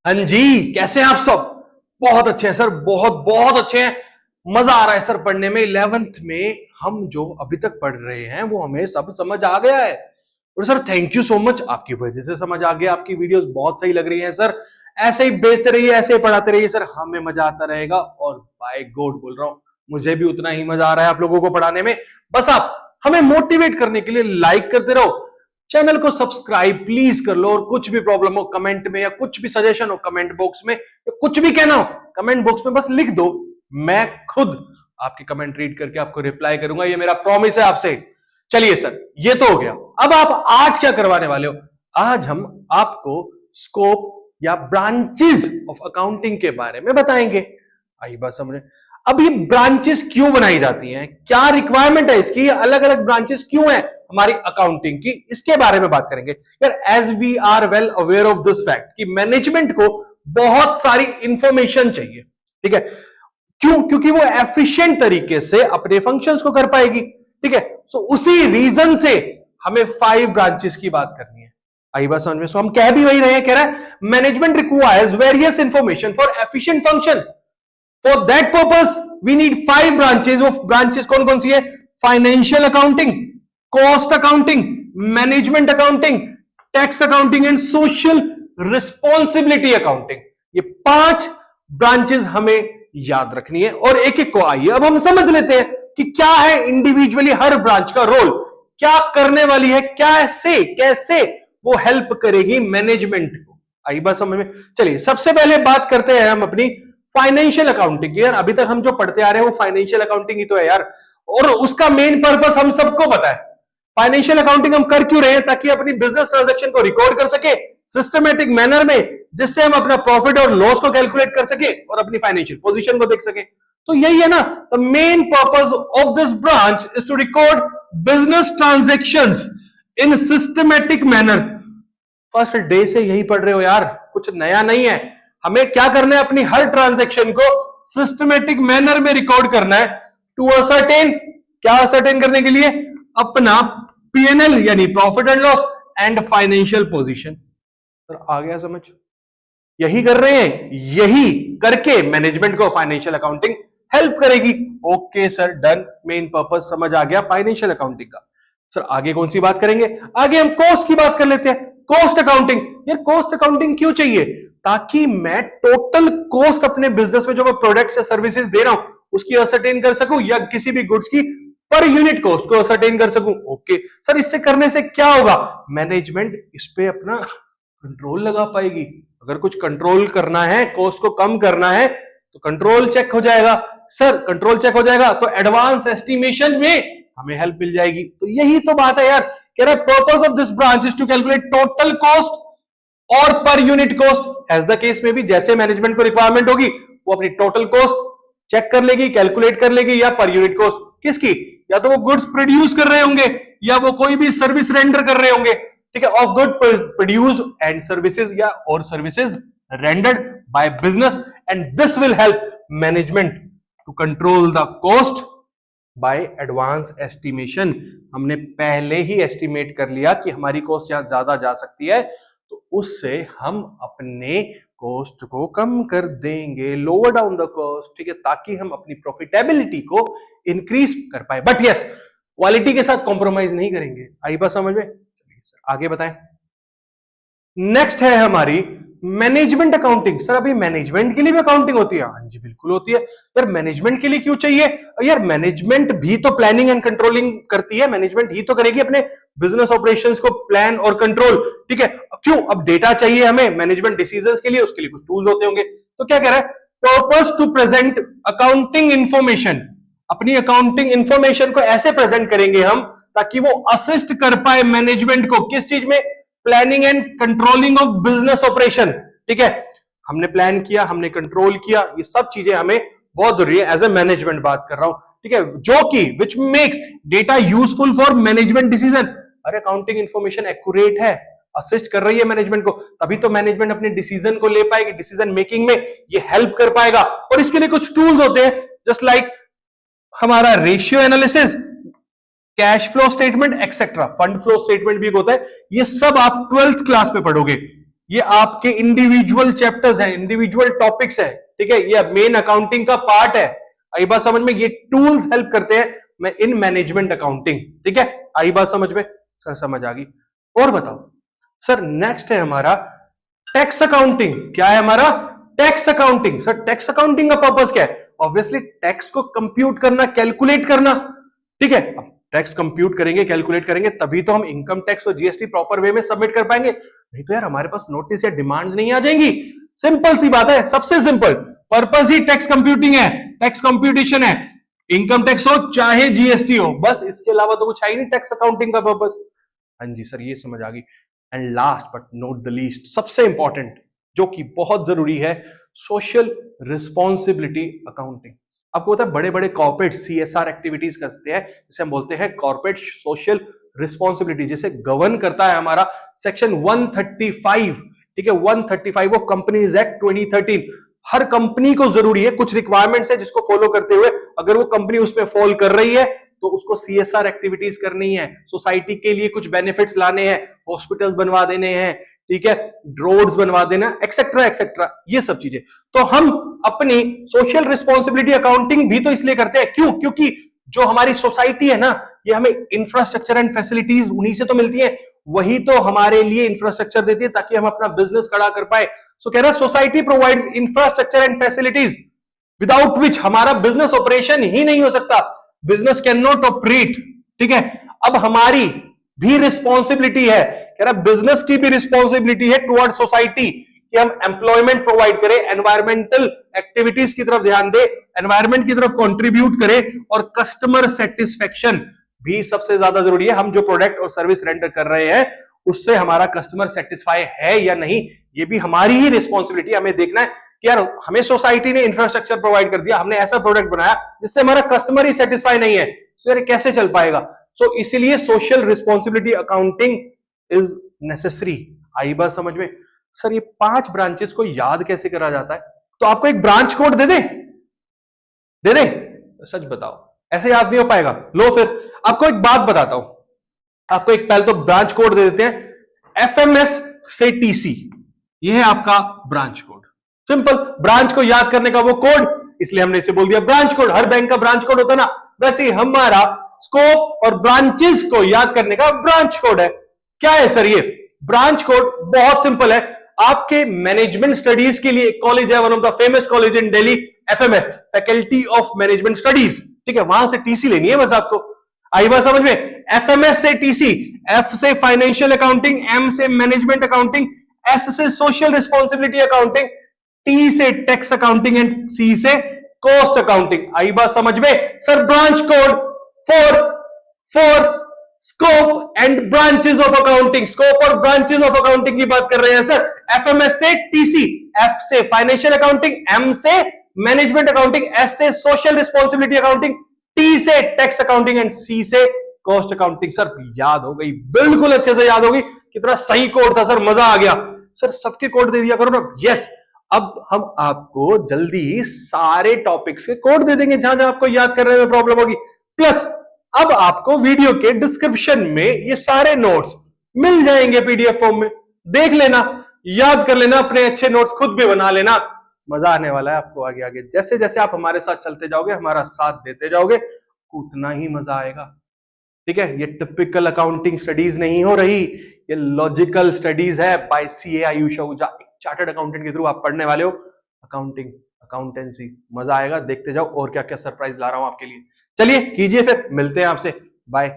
हाँ जी, कैसे हैं आप सब? बहुत अच्छे हैं सर, बहुत बहुत अच्छे हैं। मजा आ रहा है सर पढ़ने में। 11th में हम जो अभी तक पढ़ रहे हैं वो हमें सब समझ आ गया है। और sir thank you so much, आपकी वजह से समझ आ गया। आपकी वीडियोस बहुत सही लग रही हैं सर। ऐसे ही भेजते रहिए, ऐसे ही पढ़ाते रहिए सर, हमें मजा आता रहेगा। और बाय गॉड बोल रहा हूं, मुझे भी उतना ही मजा आ रहा है आप लोगों को पढ़ाने में। बस आप हमें मोटिवेट करने के लिए लाइक करते रहो, चैनल को सब्सक्राइब प्लीज कर लो। और कुछ भी प्रॉब्लम हो कमेंट में, या कुछ भी सजेशन हो कमेंट बॉक्स में, या कुछ भी कहना हो कमेंट बॉक्स में बस लिख दो। मैं खुद आपकी कमेंट रीड करके आपको रिप्लाई करूंगा, ये मेरा प्रॉमिस है आपसे। चलिए सर, ये तो हो गया। अब आप आज क्या करवाने वाले हो? आज हम आपको स्कोप या ब्रांचेस ऑफ अकाउंटिंग के बारे में बताएंगे। आई बात समझे? अब ये ब्रांचेस क्यों बनाई जाती हैं, क्या रिक्वायरमेंट है इसकी, अलग अलग ब्रांचेस क्यों है हमारी अकाउंटिंग की, इसके बारे में बात करेंगे यार। As we are well aware of this fact कि मैनेजमेंट को बहुत सारी इंफॉर्मेशन चाहिए, ठीक है। क्यों? क्योंकि वो एफिशिएंट तरीके से अपने फंक्शंस को कर पाएगी, ठीक है। सो उसी रीजन से हमें 5 ब्रांचेस की बात करनी है। आई बात समझ में? सो हम कह भी वही रहे हैं, कह रहा है management requires various information for efficient function. For that purpose we need 5 branches of branches. कौन कौन सी है? Financial accounting, cost accounting, management accounting, tax accounting and social responsibility accounting. ये 5 ब्रांचेस हमें याद रखनी है। और एक एक को आइए अब हम समझ लेते हैं कि क्या है इंडिविजुअली हर ब्रांच का रोल, क्या करने वाली है, कैसे कैसे वो हेल्प करेगी मैनेजमेंट को। आई बात समझ में? चलिए सबसे पहले बात करते हैं हम अपनी फाइनेंशियल अकाउंटिंग। यार अभी तक हम जो पढ़ते आ रहे हैं वो फाइनेंशियल अकाउंटिंग ही तो है यार, और उसका मेन पर्पस हम सबको पता है। फाइनेंशियल अकाउंटिंग हम कर क्यों रहे हैं? ताकि अपनी बिजनेस ट्रांजैक्शन को रिकॉर्ड कर सके सिस्टमैटिक मैनर में, जिससे हम अपना प्रॉफिट और लॉस को कैलकुलेट कर सके और अपनी फाइनेंशियल पोजीशन को देख सके। तो यही है ना, the main purpose of this branch is to record business transactions in systematic manner. First day से यही पढ़ रहे हो यार, कुछ नया नहीं है। हमें क्या करना है? अपनी हर ट्रांजैक्शन को सिस्टमैटिक मैनर में रिकॉर्ड करना है। टू असर्टेन, क्या असर्टेन करने के लिए? अपना पीएनएल यानी profit and loss and financial position. तो आ गया समझ? यही कर रहे हैं, यही करके मैनेजमेंट को फाइनेंशियल अकाउंटिंग हेल्प करेगी। Okay sir, done, main purpose समझ आ गया फाइनेंशियल अकाउंटिंग का। सर आगे कौन सी बात करेंगे? आगे हम कॉस्ट की बात कर लेते हैं। Cost accounting. यार कॉस्ट अकाउंटिंग क्यों चाहिए? ताकि मैं टोटल कॉस्ट अपने बिजनेस में जो मैं प्रोडक्ट्स या सर्विसेज दे रहा हूं उसकी असर्टेन कर सकूं, या किसी भी गुड्स की पर यूनिट कॉस्ट को असर्टेन कर सकूं। ओके सर, इससे करने से क्या होगा? मैनेजमेंट इस पे अपना कंट्रोल लगा पाएगी। अगर कुछ कंट्रोल करना है, कॉस्ट को कम करना है, तो कंट्रोल चेक हो जाएगा। सर कंट्रोल चेक हो जाएगा तो एडवांस एस्टिमेशन में हमें हेल्प मिल जाएगी। तो यही तो बात है यार, कह रहा है purpose of this branch is to calculate total cost और per unit cost. As the case में भी जैसे मैनेजमेंट को रिक्वायरमेंट होगी, वो अपनी टोटल कॉस्ट चेक कर लेगी, कैलकुलेट कर लेगी, या पर यूनिट कॉस्ट किसकी, या तो वो गुड्स प्रोड्यूस कर रहे होंगे या वो कोई भी सर्विस रेंडर कर रहे होंगे, ठीक है, of good produced and services, या और services rendered by business. And this will help management to control the cost by advance estimation. हमने पहले ही एस्टिमेट कर लिया कि हमारी कॉस्ट यहां ज्यादा जा सकती है, तो उससे हम अपने कॉस्ट को कम कर देंगे, लोअर डाउन द कॉस्ट, ठीक है, ताकि हम अपनी प्रॉफिटेबिलिटी को इंक्रीज कर पाए। बट यस, क्वालिटी के साथ कॉम्प्रोमाइज नहीं करेंगे। आई बात समझ में? चलिए सर आगे बताएं। नेक्स्ट है हमारी मैनेजमेंट अकाउंटिंग। सर अभी मैनेजमेंट के लिए भी अकाउंटिंग होती है? हाँ जी बिल्कुल होती है। यार मैनेजमेंट के लिए क्यों चाहिए? यार मैनेजमेंट भी तो प्लानिंग एंड कंट्रोलिंग करती है, मैनेजमेंट ही तो करेगी अपने बिजनेस ऑपरेशंस को प्लान और कंट्रोल, ठीक है। क्यों? अब डेटा चाहिए हमें मैनेजमेंट डिसीजंस के लिए, उसके लिए कुछ टूल्स होते होंगे। तो क्या कह रहा है? Purpose to present accounting information. अपनी अकाउंटिंग इंफॉर्मेशन को ऐसे प्रेजेंट करेंगे हम ताकि वो असिस्ट कर पाए मैनेजमेंट को। किस चीज में? Planning and controlling of business operation, ठीक है। हमने प्लान किया, हमने कंट्रोल किया, ये सब चीजें हमें बहुत जरूरी है। एज ए मैनेजमेंट बात कर रहा हूं, ठीक है, जो कि which makes data useful for management decision. अरे अकाउंटिंग इंफॉर्मेशन एक्यूरेट है, असिस्ट कर रही है मैनेजमेंट को, तभी तो मैनेजमेंट अपने डिसीजन को ले पाएगी, डिसीजन मेकिंग में ये हेल्प कर पाएगा। और इसके लिए कुछ टूल्स होते हैं, जस्ट लाइक हमारा ratio analysis, cash flow statement etcetera, fund flow statement भी होता है। ये सब आप 12th क्लास में पढ़ोगे। ये आपके इंडिविजुअल चैप्टर्स हैं, इंडिविजुअल टॉपिक्स हैं, ठीक है। ये मेन अकाउंटिंग का पार्ट है। आई बात समझ में? ये टूल्स हेल्प करते हैं मैं इन मैनेजमेंट अकाउंटिंग, ठीक है। आई बात समझ में? सर समझ आ गई। और बताओ सर, नेक्स्ट है हमारा टैक्स अकाउंटिंग। क्या है हमारा? Tax accounting. Sir tax accounting का पर्पस क्या है? ऑब्वियसली टैक्स को कंप्यूट करना, कैलकुलेट करना, ठीक है। टैक्स कंप्यूट करेंगे, कैलकुलेट करेंगे, तभी तो हम इनकम टैक्स और जीएसटी प्रॉपर वे में सबमिट कर पाएंगे। नहीं तो यार हमारे पास नोटिस या डिमांड नहीं आ जाएंगी। सिंपल सी बात है, सबसे सिंपल पर्पस ही टैक्स कंप्यूटिंग है, टैक्स कंप्यूटेशन है। इनकम टैक्स हो चाहे जीएसटी हो, बस इसके अलावा तो कुछ है ही नहीं टैक्स अकाउंटिंग का पर्पस। हाँ जी सर, ये समझ आ गई। And last but not the least, सबसे इंपॉर्टेंट जो कि बहुत जरूरी है, सोशल रिस्पॉन्सिबिलिटी अकाउंटिंग। आपको पता है बड़े बड़े कॉर्पोरेट सीएसआर एक्टिविटीज करते हैं, जिसे हम बोलते हैं कॉर्पोरेट सोशल रिस्पॉन्सिबिलिटी, जिसे गवर्न करता है हमारा सेक्शन 135, ठीक है, 135 of companies act 2013। Her company को जरूरी है, कुछ रिक्वायरमेंट्स है जिसको फॉलो करते हुए अगर वो कंपनी उसमें फॉल कर रही है तो उसको सीएसआर एक्टिविटीज करनी है, सोसाइटी के लिए कुछ बेनिफिट्स लाने हैं, हॉस्पिटल्स बनवा देने हैं, ठीक है, रोड्स बनवा देना, एक्सेट्रा एक्सेट्रा, ये सब चीजें। तो हम अपनी सोशल रिस्पॉन्सिबिलिटी अकाउंटिंग भी तो इसलिए करते हैं, क्यों? क्योंकि जो हमारी सोसाइटी है ना, ये हमें इंफ्रास्ट्रक्चर एंड फैसिलिटीज उन्हीं से तो मिलती है, वही तो हमारे लिए इंफ्रास्ट्रक्चर देती है ताकि हम अपना बिजनेस खड़ा कर पाए। सो कह रहा है society provides infrastructure and facilities without which हमारा बिजनेस ऑपरेशन ही नहीं हो सकता, बिजनेस कैन नॉट ऑपरेट, ठीक है। अब हमारी भी रिस्पॉन्सिबिलिटी है, कह रहा बिजनेस की भी रिस्पॉन्सिबिलिटी है टुवर्ड सोसाइटी कि हम एम्प्लॉयमेंट प्रोवाइड करें, एनवायरमेंटल एक्टिविटीज की तरफ ध्यान दे, एनवायरमेंट की तरफ कंट्रीब्यूट करें, और कस्टमर सेटिस्फेक्शन भी सबसे ज्यादा जरूरी है। हम जो प्रोडक्ट और सर्विस रेंडर कर रहे हैं उससे हमारा कस्टमर सेटिस्फाई है या नहीं, ये भी हमारी ही रिस्पॉन्सिबिलिटी। हमें देखना है कि यार हमें सोसाइटी ने इंफ्रास्ट्रक्चर प्रोवाइड कर दिया, हमने ऐसा प्रोडक्ट बनाया जिससे हमारा कस्टमर ही सेटिस्फाई नहीं है, तो यार कैसे चल पाएगा? सो इसीलिए social responsibility accounting is necessary. आई बात समझ में? सर ये 5 ब्रांचेस को याद कैसे करा जाता है? तो आपको एक ब्रांच कोड दे दे, दे दे? सच बताओ, ऐसे याद नहीं हो पाएगा। लो फिर आपको एक बात बताता हूं, आपको एक पहले तो ब्रांच कोड दे देते हैं, एफएमएस से टीसी, ये है आपका ब्रांच कोड। सिंपल, ब्रांच को याद करने का वो कोड, इसलिए हमने इसे बोल दिया ब्रांच कोड। हर बैंक का ब्रांच कोड होता ना, वैसे ही हमारा स्कोप और ब्रांचेस को याद करने का ब्रांच कोड है। क्या है सर ये ब्रांच कोड? बहुत सिंपल है। आपके मैनेजमेंट स्टडीज के लिए एक कॉलेज है, one of the famous college in Delhi, FMS, faculty of management studies, ठीक है, वहां से टीसी लेनी है बस आपको। आई बात समझ में? एफएमएस से टीसी, एफ से फाइनेंशियल अकाउंटिंग, एम से मैनेजमेंट अकाउंटिंग, एस से सोशल रिस्पॉन्सिबिलिटी अकाउंटिंग, टी से टैक्स अकाउंटिंग एंड सी से कॉस्ट अकाउंटिंग। आई बात समझ में? Sir branch code for scope and branches of accounting, scope और ब्रांचेस ऑफ अकाउंटिंग की बात कर रहे हैं सर। एफएमएस से टीसी, एफ से फाइनेंशियल अकाउंटिंग, एम से मैनेजमेंट अकाउंटिंग, एस से सोशल रिस्पॉन्सिबिलिटी अकाउंटिंग, टी से टैक्स अकाउंटिंग एंड सी से कॉस्ट अकाउंटिंग। सर याद हो गई, बिल्कुल अच्छे से याद होगी। कितना सही कोड था सर, मजा आ गया। सर सबके कोड दे दिया करो ना। यस, अब हम आपको जल्दी सारे टॉपिक्स के कोड दे देंगे जहां जहां आपको याद करने में प्रॉब्लम होगी। प्लस अब आपको वीडियो के डिस्क्रिप्शन में ये सारे नोट्स मिल जाएंगे पीडीएफ फॉर्म में, देख लेना, याद कर लेना, अपने अच्छे नोट्स खुद भी बना लेना। मजा आने वाला है आपको आगे आगे। जैसे जैसे आप हमारे साथ चलते जाओगे, हमारा साथ देते जाओगे, उतना ही मजा आएगा, ठीक है। ये टिपिकल अकाउंटिंग स्टडीज नहीं हो रही, ये लॉजिकल स्टडीज है by CA Ayush Ahuja, chartered accountant के थ्रू आप पढ़ने वाले हो अकाउंटिंग, अकाउंटेंसी। मजा आएगा, देखते जाओ और क्या क्या सरप्राइज ला रहा हूं आपके लिए। चलिए कीजिए, फिर मिलते हैं आपसे, बाय।